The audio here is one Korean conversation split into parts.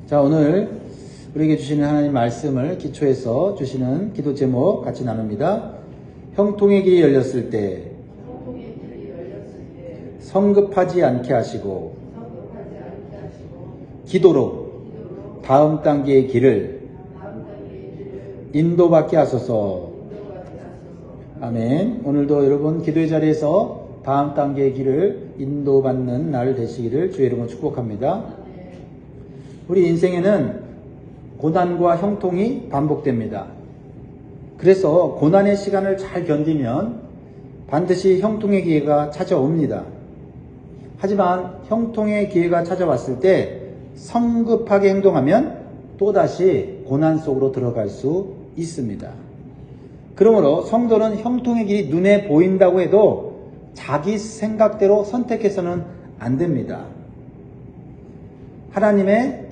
자, 오늘 우리에게 주시는 하나님 말씀을 기초해서 주시는 기도 제목 같이 나눕니다. 형통의 길이 열렸을 때 성급하지 않게 하시고 기도로 다음 단계의 길을 인도받게 하소서. 아멘. 오늘도 여러분 기도의 자리에서 다음 단계의 길을 인도받는 날 되시기를 주의 이름으로 축복합니다. 우리 인생에는 고난과 형통이 반복됩니다. 그래서 고난의 시간을 잘 견디면 반드시 형통의 기회가 찾아옵니다. 하지만 형통의 기회가 찾아왔을 때 성급하게 행동하면 또다시 고난 속으로 들어갈 수 있습니다. 그러므로 성도는 형통의 길이 눈에 보인다고 해도 자기 생각대로 선택해서는 안 됩니다. 하나님의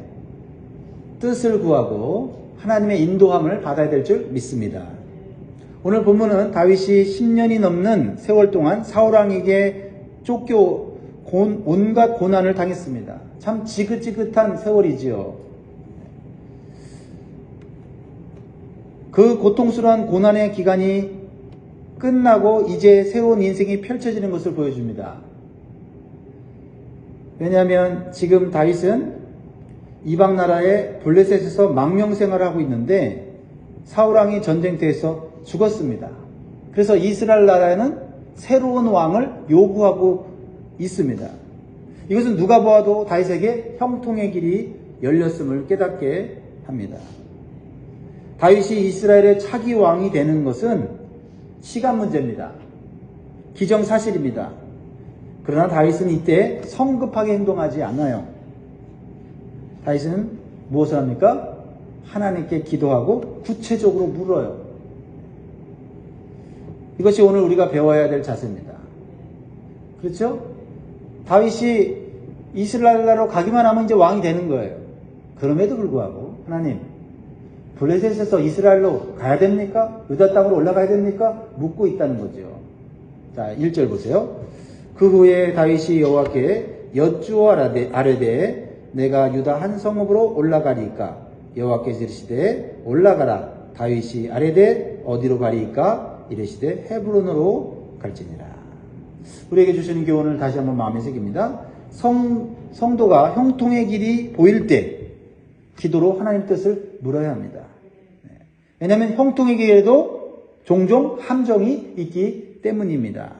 뜻을 구하고 하나님의 인도함을 받아야 될 줄 믿습니다. 오늘 본문은 다윗이 10년이 넘는 세월 동안 사울왕에게 쫓겨 온갖 고난을 당했습니다. 참 지긋지긋한 세월이지요. 그 고통스러운 고난의 기간이 끝나고 이제 새로운 인생이 펼쳐지는 것을 보여줍니다. 왜냐하면 지금 다윗은 이방 나라의 블레셋에서 망명생활을 하고 있는데 사울왕이 전쟁터에서 죽었습니다. 그래서 이스라엘 나라에는 새로운 왕을 요구하고 있습니다. 이것은 누가 보아도 다윗에게 형통의 길이 열렸음을 깨닫게 합니다. 다윗이 이스라엘의 차기 왕이 되는 것은 시간 문제입니다. 기정사실입니다. 그러나 다윗은 이때 성급하게 행동하지 않아요. 다윗은 무엇을 합니까? 하나님께 기도하고 구체적으로 물어요. 이것이 오늘 우리가 배워야 될 자세입니다. 그렇죠? 다윗이 이스라엘 나라로 가기만 하면 이제 왕이 되는 거예요. 그럼에도 불구하고 하나님, 블레셋에서 이스라엘로 가야 됩니까? 유다 땅으로 올라가야 됩니까? 묻고 있다는 거죠. 자, 1절 보세요. 그 후에 다윗이 여호와께 여쭈어 아뢰되 내가 유다 한 성읍으로 올라가리이까? 여호와께서 이르시되 올라가라. 다윗이 아뢰되 어디로 가리이까? 이르시되 헤브론으로 갈지니라. 우리에게 주시는 교훈을 다시 한번 마음에 새깁니다. 성도가 형통의 길이 보일 때 기도로 하나님 뜻을 물어야 합니다. 왜냐하면 형통의 길에도 종종 함정이 있기 때문입니다.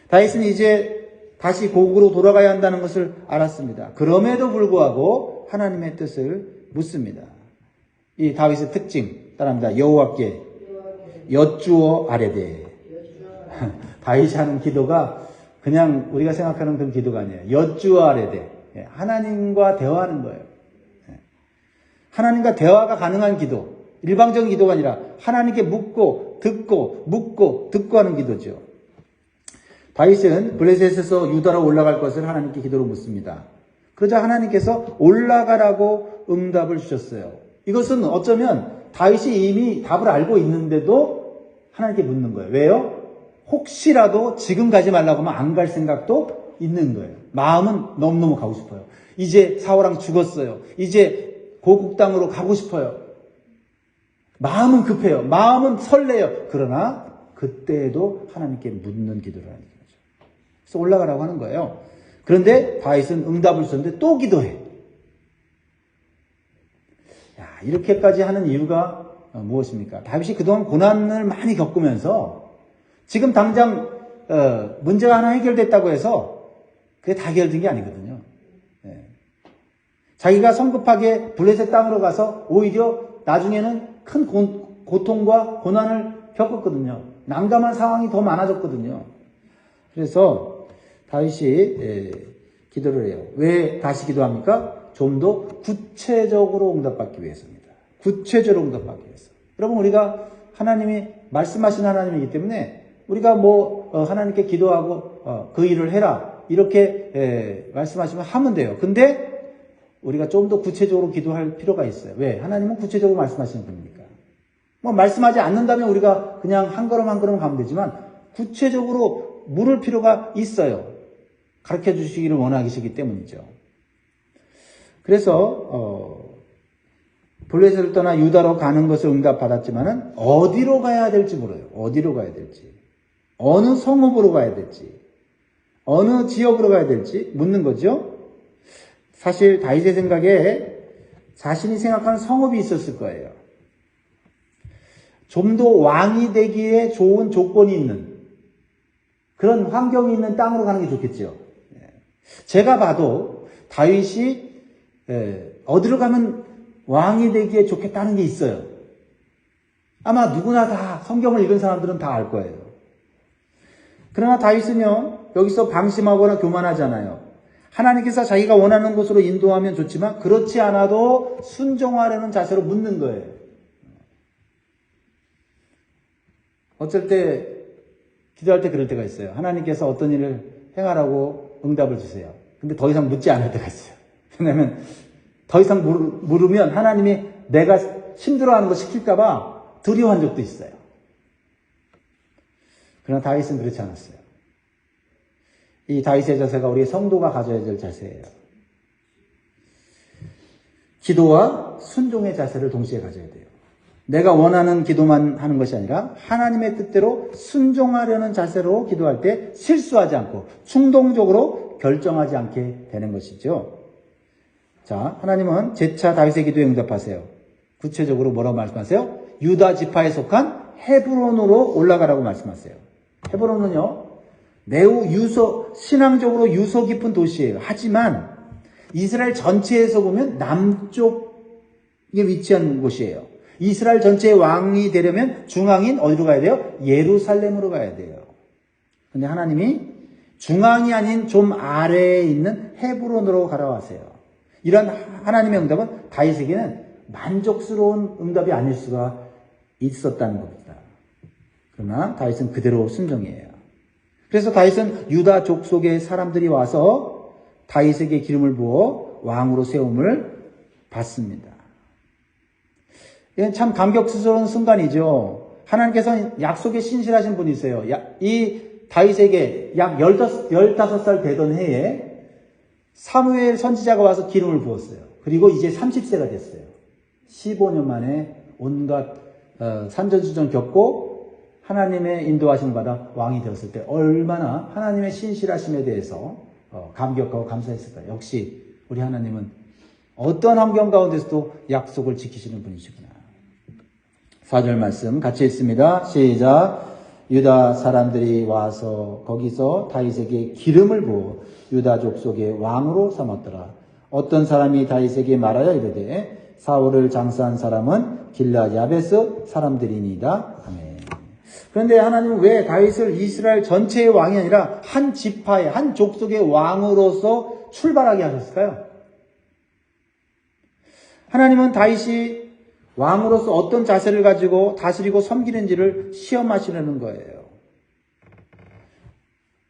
다윗은 이제 다시 고국으로 돌아가야 한다는 것을 알았습니다. 그럼에도 불구하고 하나님의 뜻을 묻습니다. 이 다윗의 특징 따라합니다. 여호와께 여쭈어 아뢰되. 다윗이 하는 기도가 그냥 우리가 생각하는 그런 기도가 아니에요. 여쭈어 아뢰되. 하나님과 대화하는 거예요. 하나님과 대화가 가능한 기도. 일방적인 기도가 아니라 하나님께 묻고 듣고 하는 기도죠. 다윗은 블레셋에서 유다로 올라갈 것을 하나님께 기도로 묻습니다. 그러자 하나님께서 올라가라고 응답을 주셨어요. 이것은 어쩌면 다윗이 이미 답을 알고 있는데도 하나님께 묻는 거예요. 왜요? 혹시라도 지금 가지 말라고 하면 안 갈 생각도 있는 거예요. 마음은 너무너무 가고 싶어요. 이제 사울왕 죽었어요. 이제 고국 땅으로 가고 싶어요. 마음은 급해요. 마음은 설레요. 그러나 그때에도 하나님께 묻는 기도를 하는 거죠. 그래서 올라가라고 하는 거예요. 그런데 다윗은 응답을 주셨는데 또 기도해. 야, 이렇게까지 하는 이유가 무엇입니까? 다윗이 그동안 고난을 많이 겪으면서 지금 당장 문제가 하나 해결됐다고 해서 그게 다 해결된 게 아니거든요. 자기가 성급하게 블레셋 땅으로 가서 오히려 나중에는 큰 고통과 고난을 겪었거든요. 난감한 상황이 더 많아졌거든요. 그래서 다윗이 기도를 해요. 왜 다시 기도합니까? 좀 더 구체적으로 응답받기 위해서입니다. 구체적으로 응답받기 위해서. 여러분, 우리가 하나님이 말씀하신 하나님이기 때문에 우리가 하나님께 기도하고 그 일을 해라 이렇게 말씀하시면 하면 돼요. 근데 우리가 좀 더 구체적으로 기도할 필요가 있어요. 왜? 하나님은 구체적으로 말씀하시는 분입니까? 말씀하지 않는다면 우리가 그냥 한 걸음 한 걸음 가면 되지만 구체적으로 물을 필요가 있어요. 가르쳐 주시기를 원하시기 때문이죠. 그래서 블레셋을 떠나 유다로 가는 것을 응답받았지만은 어디로 가야 될지 몰라요. 어디로 가야 될지. 어느 성읍으로 가야 될지. 어느 지역으로 가야 될지 묻는 거죠. 사실 다윗의 생각에 자신이 생각하는 성읍이 있었을 거예요. 좀 더 왕이 되기에 좋은 조건이 있는 그런 환경이 있는 땅으로 가는 게 좋겠죠. 제가 봐도 다윗이 어디로 가면 왕이 되기에 좋겠다는 게 있어요. 아마 누구나 다 성경을 읽은 사람들은 다 알 거예요. 그러나 다윗은요, 여기서 방심하거나 교만하잖아요. 하나님께서 자기가 원하는 곳으로 인도하면 좋지만 그렇지 않아도 순종하려는 자세로 묻는 거예요. 어쩔 때 기도할 때 그럴 때가 있어요. 하나님께서 어떤 일을 행하라고 응답을 주세요. 근데 더 이상 묻지 않을 때가 있어요. 왜냐하면 더 이상 물으면 하나님이 내가 힘들어하는 거 시킬까 봐 두려워한 적도 있어요. 그러나 다윗은 그렇지 않았어요. 이 다윗의 자세가 우리 성도가 가져야 될 자세예요. 기도와 순종의 자세를 동시에 가져야 돼요. 내가 원하는 기도만 하는 것이 아니라 하나님의 뜻대로 순종하려는 자세로 기도할 때 실수하지 않고 충동적으로 결정하지 않게 되는 것이죠. 자, 하나님은 재차 다윗의 기도에 응답하세요. 구체적으로 뭐라고 말씀하세요? 유다 지파에 속한 헤브론으로 올라가라고 말씀하세요. 헤브론은요, 매우 신앙적으로 유서 깊은 도시예요. 하지만 이스라엘 전체에서 보면 남쪽에 위치한 곳이에요. 이스라엘 전체의 왕이 되려면 중앙인 어디로 가야 돼요? 예루살렘으로 가야 돼요. 근데 하나님이 중앙이 아닌 좀 아래에 있는 헤브론으로 가라고 하세요. 이런 하나님의 응답은 다윗에게는 만족스러운 응답이 아닐 수가 있었다는 겁니다. 그러나 다윗은 그대로 순종이에요. 그래서 다윗은 유다 족속의 사람들이 와서 다윗에게 기름을 부어 왕으로 세움을 받습니다. 이건 참 감격스러운 순간이죠. 하나님께서는 약속에 신실하신 분이세요. 이 다윗에게 약 15살 되던 해에 사무엘 선지자가 와서 기름을 부었어요. 그리고 이제 30세가 됐어요. 15년 만에 온갖 산전수전 겪고 하나님의 인도하심을 받아 왕이 되었을 때 얼마나 하나님의 신실하심에 대해서 감격하고 감사했을까요? 역시 우리 하나님은 어떤 환경 가운데서도 약속을 지키시는 분이시구나. 4절 말씀 같이 읽습니다. 시작. 유다 사람들이 와서 거기서 다윗에게 기름을 부어 유다 족속의 왕으로 삼았더라. 어떤 사람이 다윗에게 말하여 이르되 사울을 장사한 사람은 길앗 야베스 사람들이니이다. 아멘. 그런데 하나님은 왜 다윗을 이스라엘 전체의 왕이 아니라 한 지파의 한 족속의 왕으로서 출발하게 하셨을까요? 하나님은 다윗이 왕으로서 어떤 자세를 가지고 다스리고 섬기는지를 시험하시려는 거예요.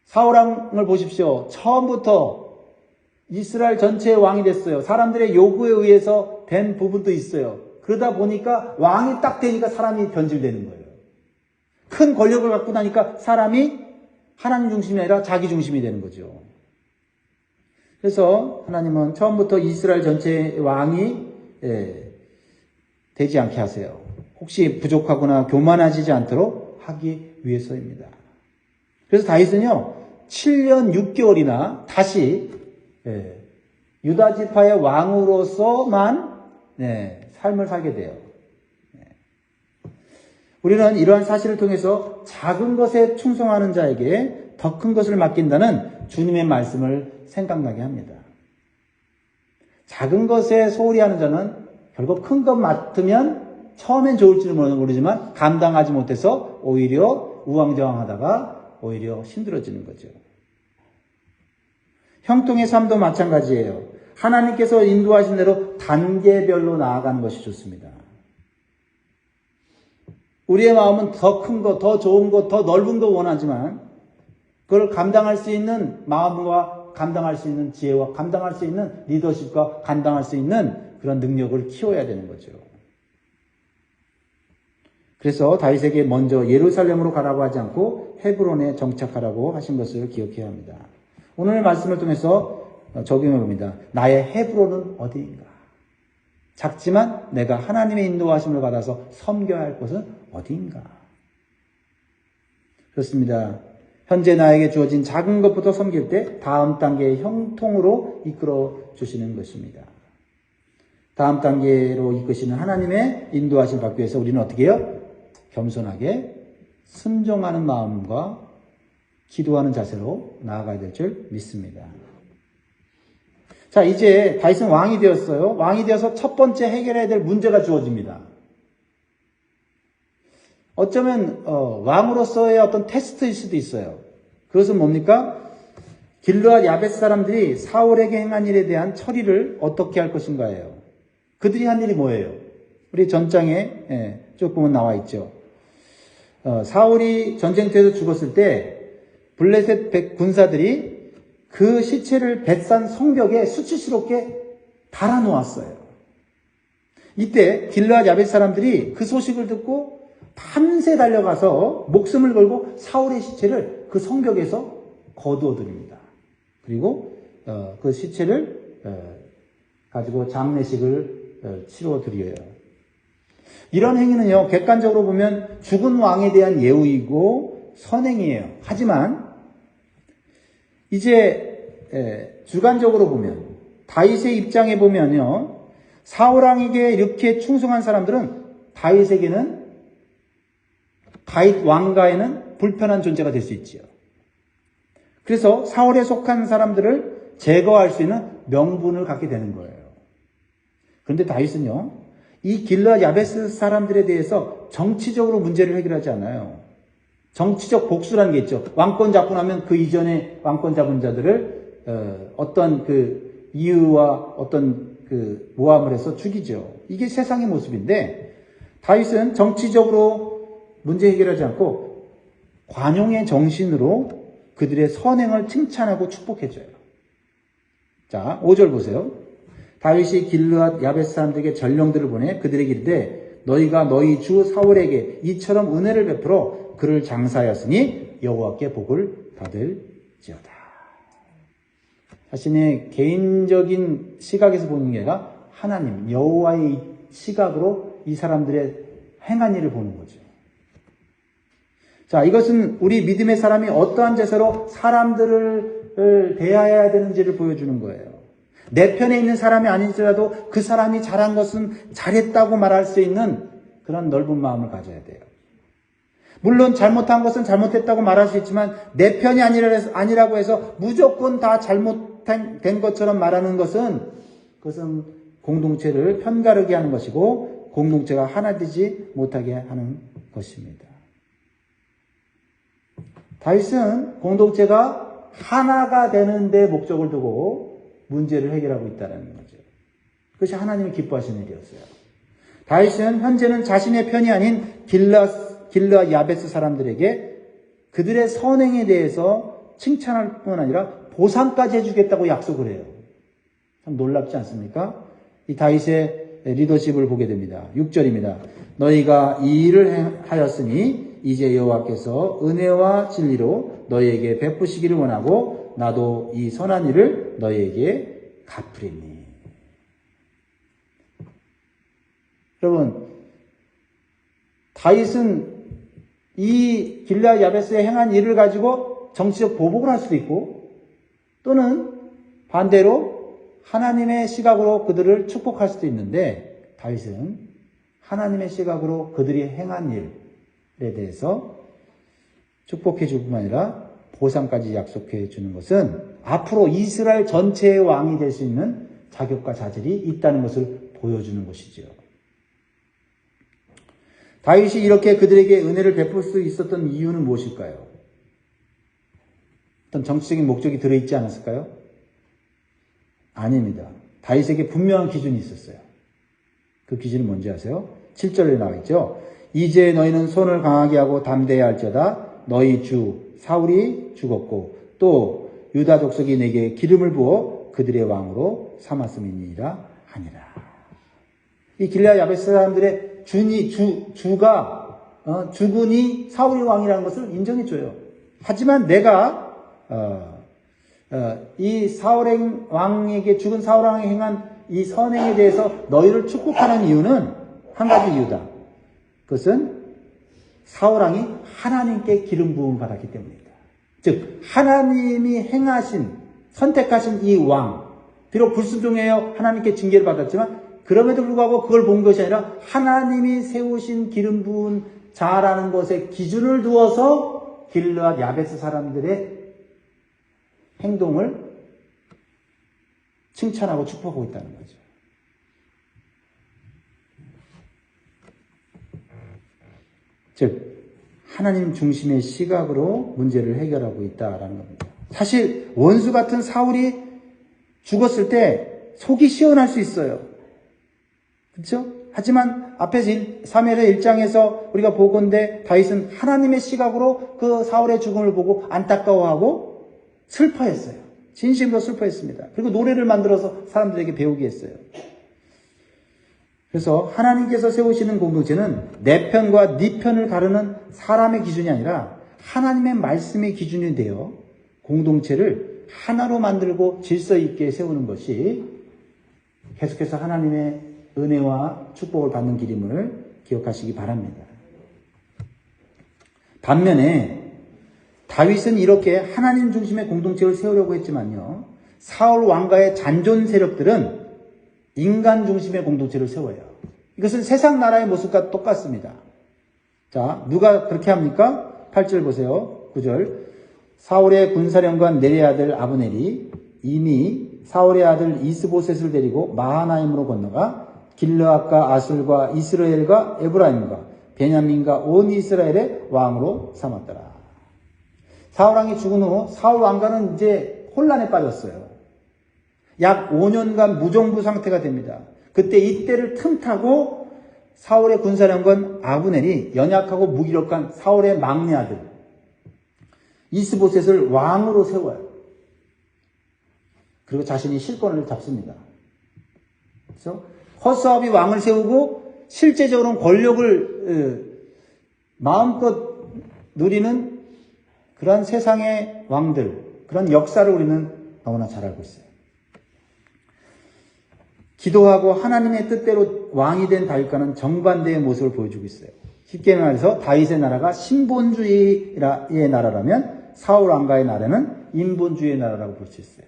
사울왕을 보십시오. 처음부터 이스라엘 전체의 왕이 됐어요. 사람들의 요구에 의해서 된 부분도 있어요. 그러다 보니까 왕이 딱 되니까 사람이 변질되는 거예요. 큰 권력을 갖고 나니까 사람이 하나님 중심이 아니라 자기 중심이 되는 거죠. 그래서 하나님은 처음부터 이스라엘 전체의 왕이 되지 않게 하세요. 혹시 부족하거나 교만하지 않도록 하기 위해서입니다. 그래서 다윗은요 7년 6개월이나 다시 유다 지파의 왕으로서만 삶을 살게 돼요. 우리는 이러한 사실을 통해서 작은 것에 충성하는 자에게 더 큰 것을 맡긴다는 주님의 말씀을 생각나게 합니다. 작은 것에 소홀히 하는 자는 결국 큰 것 맡으면 처음엔 좋을지는 모르지만 감당하지 못해서 오히려 우왕좌왕하다가 오히려 힘들어지는 거죠. 형통의 삶도 마찬가지예요. 하나님께서 인도하신 대로 단계별로 나아가는 것이 좋습니다. 우리의 마음은 더 큰 것, 더 좋은 것, 더 넓은 것 원하지만 그걸 감당할 수 있는 마음과 감당할 수 있는 지혜와 감당할 수 있는 리더십과 감당할 수 있는 그런 능력을 키워야 되는 거죠. 그래서 다윗에게 먼저 예루살렘으로 가라고 하지 않고 헤브론에 정착하라고 하신 것을 기억해야 합니다. 오늘 말씀을 통해서 적용해 봅니다. 나의 헤브론은 어디인가? 작지만 내가 하나님의 인도하심을 받아서 섬겨야 할 곳은 어디인가? 그렇습니다. 현재 나에게 주어진 작은 것부터 섬길 때 다음 단계의 형통으로 이끌어 주시는 것입니다. 다음 단계로 이끄시는 하나님의 인도하심 받기 위해서 우리는 어떻게 해요? 겸손하게 순종하는 마음과 기도하는 자세로 나아가야 될 줄 믿습니다. 자, 이제 다윗은 왕이 되었어요. 왕이 되어서 첫 번째 해결해야 될 문제가 주어집니다. 어쩌면 왕으로서의 어떤 테스트일 수도 있어요. 그것은 뭡니까? 길르앗 야벳 사람들이 사울에게 행한 일에 대한 처리를 어떻게 할 것인가예요. 그들이 한 일이 뭐예요? 우리 전장에 쭉 보면 나와 있죠. 사울이 전쟁터에서 죽었을 때 블레셋 군사들이 그 시체를 벳산 성벽에 수치스럽게 달아놓았어요. 이때 길르앗 야벳 사람들이 그 소식을 듣고 밤새 달려가서 목숨을 걸고 사울의 시체를 그 성벽에서 거두어 드립니다. 그리고 그 시체를 가지고 장례식을 치러 드려요. 이런 행위는요, 객관적으로 보면 죽은 왕에 대한 예우이고 선행이에요. 하지만 이제 주관적으로 보면, 다윗의 입장에 보면요, 사울 왕에게 이렇게 충성한 사람들은 다윗 왕가에는 불편한 존재가 될 수 있지요. 그래서 사울에 속한 사람들을 제거할 수 있는 명분을 갖게 되는 거예요. 그런데 다윗은요, 이 길르앗 야베스 사람들에 대해서 정치적으로 문제를 해결하지 않아요. 정치적 복수라는 게 있죠. 왕권 잡고 나면 그 이전에 왕권 잡은 자들을 어떤 그 이유와 어떤 그 모함을 해서 죽이죠. 이게 세상의 모습인데, 다윗은 정치적으로 문제 해결하지 않고 관용의 정신으로 그들의 선행을 칭찬하고 축복해줘요. 자, 5절 보세요. 다윗이 길르앗 야벳 사람들에게 전령들을 보내 그들에게 이르되 너희가 너희 주 사울에게 이처럼 은혜를 베풀어 그를 장사하였으니 여호와께 복을 받을지어다. 자신의 개인적인 시각에서 보는 게 아니라 하나님 여호와의 시각으로 이 사람들의 행한 일을 보는 거죠. 자, 이것은 우리 믿음의 사람이 어떠한 자세로 사람들을 대해야 되는지를 보여주는 거예요. 내 편에 있는 사람이 아니더라도 그 사람이 잘한 것은 잘했다고 말할 수 있는 그런 넓은 마음을 가져야 돼요. 물론 잘못한 것은 잘못했다고 말할 수 있지만 내 편이 아니라고 해서 무조건 다 잘못된 것처럼 말하는 그것은 공동체를 편가르게 하는 것이고 공동체가 하나 되지 못하게 하는 것입니다. 다윗은 공동체가 하나가 되는 데 목적을 두고 문제를 해결하고 있다는 거죠. 그것이 하나님이 기뻐하시는 일이었어요. 다윗은 현재는 자신의 편이 아닌 길르앗 야베스 사람들에게 그들의 선행에 대해서 칭찬할 뿐 아니라 보상까지 해주겠다고 약속을 해요. 참 놀랍지 않습니까? 이 다윗의 리더십을 보게 됩니다. 6절입니다. 너희가 이 일을 하였으니 이제 여호와께서 은혜와 진리로 너희에게 베푸시기를 원하고 나도 이 선한 일을 너희에게 갚으리니. 여러분, 다윗은 이 길르앗 야베스에 행한 일을 가지고 정치적 보복을 할 수도 있고 또는 반대로 하나님의 시각으로 그들을 축복할 수도 있는데 다윗은 하나님의 시각으로 그들이 행한 일에 대해서 축복해 줄 뿐만 아니라 보상까지 약속해 주는 것은 앞으로 이스라엘 전체의 왕이 될 수 있는 자격과 자질이 있다는 것을 보여주는 것이죠. 다윗이 이렇게 그들에게 은혜를 베풀 수 있었던 이유는 무엇일까요? 어떤 정치적인 목적이 들어있지 않았을까요? 아닙니다. 다윗에게 분명한 기준이 있었어요. 그 기준은 뭔지 아세요? 7절에 나와 있죠. 이제 너희는 손을 강하게 하고 담대해야 할지어다. 너희 주 사울이 죽었고 또 유다 족속이 내게 기름을 부어 그들의 왕으로 삼았음이니라 하니라. 이 길르앗 야베스 사람들의 주군이 사울이 왕이라는 것을 인정해줘요. 하지만 내가 이 죽은 사울 왕이 행한 이 선행에 대해서 너희를 축복하는 이유는 한 가지 이유다. 그것은 사울왕이 하나님께 기름 부음을 받았기 때문이다. 즉 하나님이 행하신 선택하신 이 왕, 비록 불순종하여 하나님께 징계를 받았지만 그럼에도 불구하고 그걸 본 것이 아니라 하나님이 세우신 기름 부은 자라는 것에 기준을 두어서 길르앗 야베스 사람들의 행동을 칭찬하고 축복하고 있다는 거죠. 즉 하나님 중심의 시각으로 문제를 해결하고 있다라는 겁니다. 사실 원수 같은 사울이 죽었을 때 속이 시원할 수 있어요. 그렇죠? 하지만 앞에서 사무엘의 1장에서 우리가 보건대 다윗은 하나님의 시각으로 그 사울의 죽음을 보고 안타까워하고 슬퍼했어요. 진심으로 슬퍼했습니다. 그리고 노래를 만들어서 사람들에게 배우게 했어요. 그래서 하나님께서 세우시는 공동체는 내 편과 네 편을 가르는 사람의 기준이 아니라 하나님의 말씀의 기준이 되어 공동체를 하나로 만들고 질서 있게 세우는 것이 계속해서 하나님의 은혜와 축복을 받는 길임을 기억하시기 바랍니다. 반면에 다윗은 이렇게 하나님 중심의 공동체를 세우려고 했지만요, 사울 왕가의 잔존 세력들은 인간 중심의 공동체를 세워요. 이것은 세상 나라의 모습과 똑같습니다. 자, 누가 그렇게 합니까? 8절 보세요. 9절. 사울의 군사령관 네리의 아들 아브넬이 이미 사울의 아들 이스보셋을 데리고 마하나임으로 건너가 길르앗과 아술과 이스라엘과 에브라임과 베냐민과 온 이스라엘의 왕으로 삼았더라. 사울 왕이 죽은 후 사울 왕가는 이제 혼란에 빠졌어요. 약 5년간 무정부 상태가 됩니다. 그때 이때를 틈타고 사울의 군사령관 아브넬이 연약하고 무기력한 사울의 막내 아들 이스보셋을 왕으로 세워요. 그리고 자신이 실권을 잡습니다. 그래서 허수아비 왕을 세우고 실제적으로는 권력을 마음껏 누리는 그런 세상의 왕들, 그런 역사를 우리는 너무나 잘 알고 있어요. 기도하고 하나님의 뜻대로 왕이 된 다윗과는 정반대의 모습을 보여주고 있어요. 쉽게 말해서 다윗의 나라가 신본주의의 나라라면 사울 왕가의 나라는 인본주의의 나라라고 볼 수 있어요.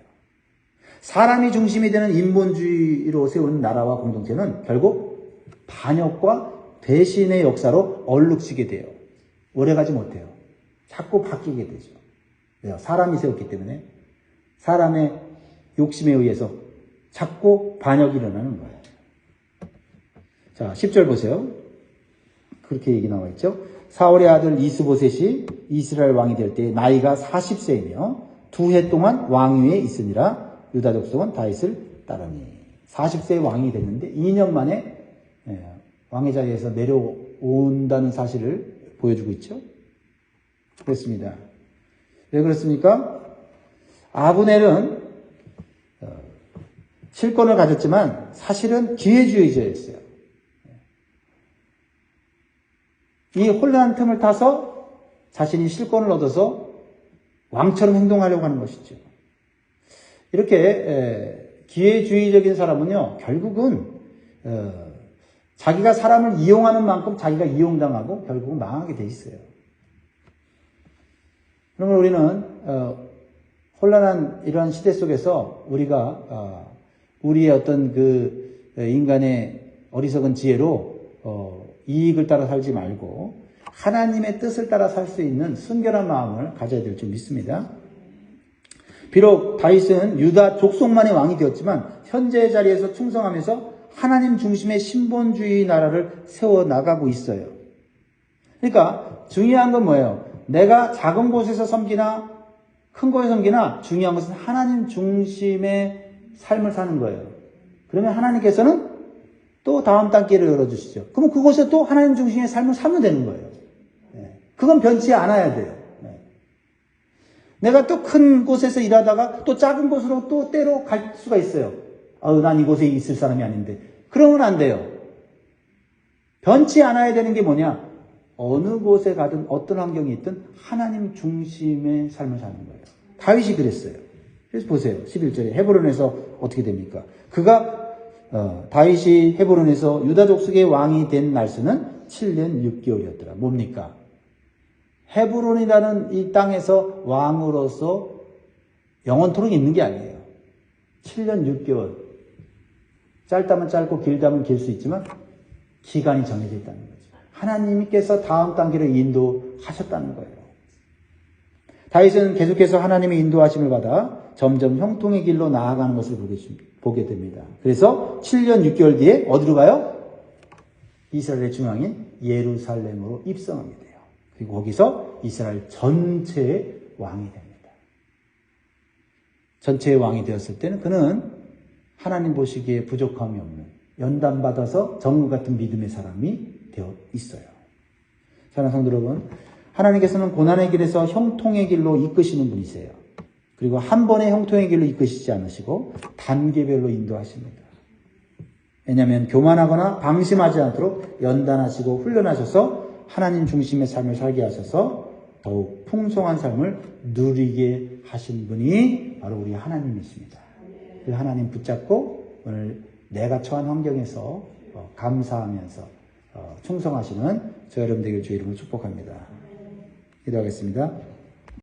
사람이 중심이 되는 인본주의로 세운 나라와 공동체는 결국 반역과 배신의 역사로 얼룩지게 돼요. 오래가지 못해요. 자꾸 바뀌게 되죠. 왜요? 사람이 세웠기 때문에 사람의 욕심에 의해서 자꾸 반역이 일어나는 거예요. 자, 10절 보세요. 그렇게 얘기 나와 있죠. 사울의 아들 이스보셋이 이스라엘 왕이 될 때 나이가 40세이며 2해 동안 왕위에 있으니라. 유다 족속은 다윗을 따르니. 40세에 왕이 됐는데 2년 만에 왕의 자리에서 내려온다는 사실을 보여주고 있죠. 그렇습니다. 왜 그렇습니까? 아브넬은 실권을 가졌지만 사실은 기회주의자였어요. 이 혼란한 틈을 타서 자신이 실권을 얻어서 왕처럼 행동하려고 하는 것이죠. 이렇게 기회주의적인 사람은요, 결국은 자기가 사람을 이용하는 만큼 자기가 이용당하고 결국은 망하게 돼 있어요. 그러면 우리는 혼란한 이러한 시대 속에서 우리가 우리의 어떤 그 인간의 어리석은 지혜로 이익을 따라 살지 말고 하나님의 뜻을 따라 살 수 있는 순결한 마음을 가져야 될 줄 믿습니다. 비록 다윗은 유다 족속만의 왕이 되었지만 현재의 자리에서 충성하면서 하나님 중심의 신본주의 나라를 세워나가고 있어요. 그러니까 중요한 건 뭐예요? 내가 작은 곳에서 섬기나 큰 곳에 섬기나 중요한 것은 하나님 중심의 삶을 사는 거예요. 그러면 하나님께서는 또 다음 단계를 열어주시죠. 그럼 그곳에 또 하나님 중심의 삶을 살면 되는 거예요. 그건 변치 않아야 돼요. 내가 또 큰 곳에서 일하다가 또 작은 곳으로 또 때로 갈 수가 있어요. 난 이곳에 있을 사람이 아닌데. 그러면 안 돼요. 변치 않아야 되는 게 뭐냐? 어느 곳에 가든 어떤 환경이 있든 하나님 중심의 삶을 사는 거예요. 다윗이 그랬어요. 그래서 보세요. 11절에 헤브론에서 어떻게 됩니까? 그가 다윗이 헤브론에서 유다 족속의 왕이 된 날수는 7년 6개월이었더라. 뭡니까? 헤브론이라는 이 땅에서 왕으로서 영원토록 있는 게 아니에요. 7년 6개월. 짧다면 짧고 길다면 길 수 있지만 기간이 정해져 있다는 거죠. 하나님께서 다음 단계를 인도하셨다는 거예요. 다윗은 계속해서 하나님의 인도하심을 받아 점점 형통의 길로 나아가는 것을 보게 됩니다. 그래서 7년 6개월 뒤에 어디로 가요? 이스라엘의 중앙인 예루살렘으로 입성하게 돼요. 그리고 거기서 이스라엘 전체의 왕이 됩니다. 전체의 왕이 되었을 때는 그는 하나님 보시기에 부족함이 없는 연단받아서 정우 같은 믿음의 사람이 되어 있어요. 사랑하는 성도 여러분, 하나님께서는 고난의 길에서 형통의 길로 이끄시는 분이세요. 그리고 한 번의 형통의 길로 이끄시지 않으시고 단계별로 인도하십니다. 왜냐하면 교만하거나 방심하지 않도록 연단하시고 훈련하셔서 하나님 중심의 삶을 살게 하셔서 더욱 풍성한 삶을 누리게 하신 분이 바로 우리 하나님이십니다. 그 하나님 붙잡고 오늘 내가 처한 환경에서 감사하면서 충성하시는 저 여러분 되길 주의 이름으로 축복합니다. 기도하겠습니다.